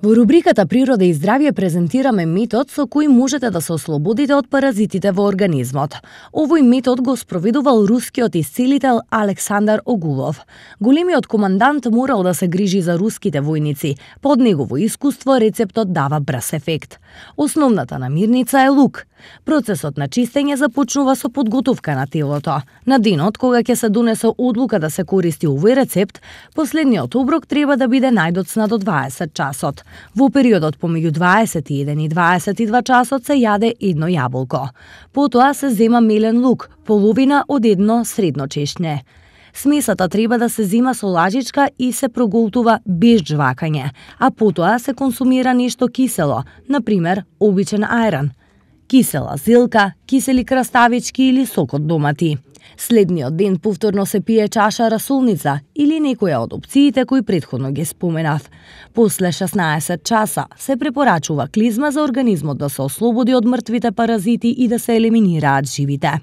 Во рубриката Природа и здравје презентираме метод со кој можете да се ослободите од паразитите во организмот. Овој метод го спроведувал рускиот исцелител Александар Огулов. Големиот командант морал да се грижи за руските војници. Под негово искуство рецептот дава брз ефект. Основната намирница е лук. Процесот на чистење започнува со подготовка на телото. На денот кога ќе се донесе одлука да се користи овој рецепт, последниот оброк треба да биде најдоцна до 20 часот. Во периодот помеѓу 21 и 22 часот се јаде едно јаболко. Потоа се зема мелен лук, половина од едно средно чешње. Смесата треба да се зема со лажичка и се проголтува без жвакање, а потоа се консумира нешто кисело, например обичен ајран, кисела зелка, кисели краставички или сок од домати. Следниот ден повторно се пие чаша расолница или некоја од опциите кои претходно ги споменав. После 16 часа се препорачува клизма за организмот да се ослободи од мртвите паразити и да се елиминираат живите.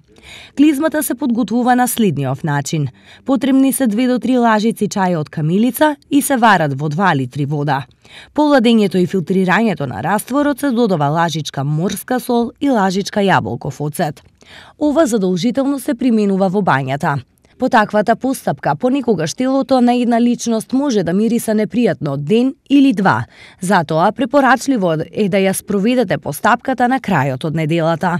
Клизмата се подготвува на следниот начин. Потребни се 2 до 3 лажици чај од камилица и се варат во 2 литри вода. По ладењето и филтрирањето на растворот се додава лажичка морска сол и лажичка јаболков оцет. Ова задолжително се применува во бањата. По таквата постапка понекогаш телото на една личност може да мириса непријатно ден или два. Затоа препорачливо е да ја спроведете постапката на крајот од неделата.